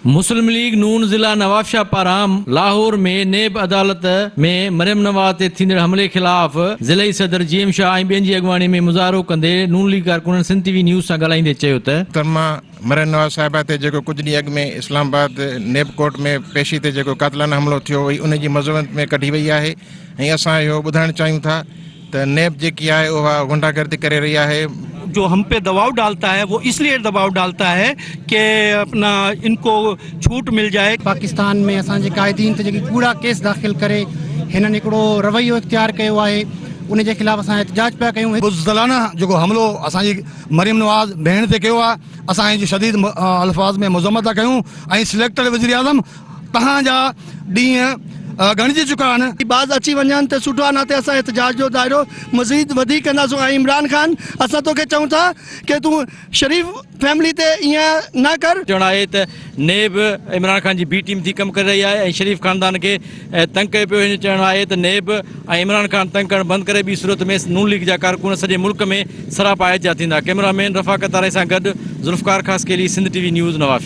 मुस्लिम league नून ज़िला नवाबशाह पारां लाहौर में नेब अदालत में मरियम नवाज़ ते थींदड़ हमले खिलाफ़ ज़िले सदर जीएम शाह ऐं ॿियनि जी अॻुवाणी में मुज़ाहरो कंदे नून लीग कारकुननि सिंध टीवी न्यूज़ सां ॻाल्हाईंदे चयो त मरियम नवाज़ साहिबा ते जेको कुछ ॾींहं अॻु में इस्लामाबाद नेब कोर्ट में पेशी ते जेको कातिलाना हमलो थियो हुई उन जी मज़मत में कढी वई आहे ऐं असां इहो ॿुधाइणु चाहियूं था त नेब जेकी आहे उहा गुंडागर्दी करे रही आहे। जो हम पे दबाव डालता है वो इसलिए दबाव डालता है कि अपना इनको छूट मिल जाए। पाकिस्तान में असांजे कायदीन ते जेकी कूड़ा केस दाख़िल करे हिननि हिकिड़ो रवैयो इख्तियार कयो आहे उन जे ख़िलाफ़ असां एहतजाज पिया कयूं। बुज़दिलाना जेको हमलो असांजी मरियम नवाज़ भेण ते कयो आहे असां जी शदीद अल्फाज़ में मज़म्मत था कयूं ऐं सिलेक्टेड वज़ीर आज़म तव्हांजा ॾींहं गणिजी चुका आहिनि। बाज़ अची वञनि त सुठो आहे, न त असां एहतजाज जो दायरो मज़ीद वधी कंदासीं। ऐं इमरान ख़ान असां तोखे चऊं था कि तूं शरीफ़ फैमिली ते ईअं न कर। चवणु आहे त नेब इमरान ख़ान जी बी टीम थी कमु करे रही आहे ऐं शरीफ़ ख़ानदान खे तंग कयो पियो। हिन चवणु आहे त नेब ऐं इमरान ख़ान तंग करणु बंदि करे ॿी सूरत में नून लीग जा कारकुन सॼे मुल्क में सरापा एजा थींदा। कैमरामैन रफ़ाकत तारे सां गॾु ज़ुल्फ़कार ख़ासकेली, सिंध टीवी न्यूज़, नवाबशाह।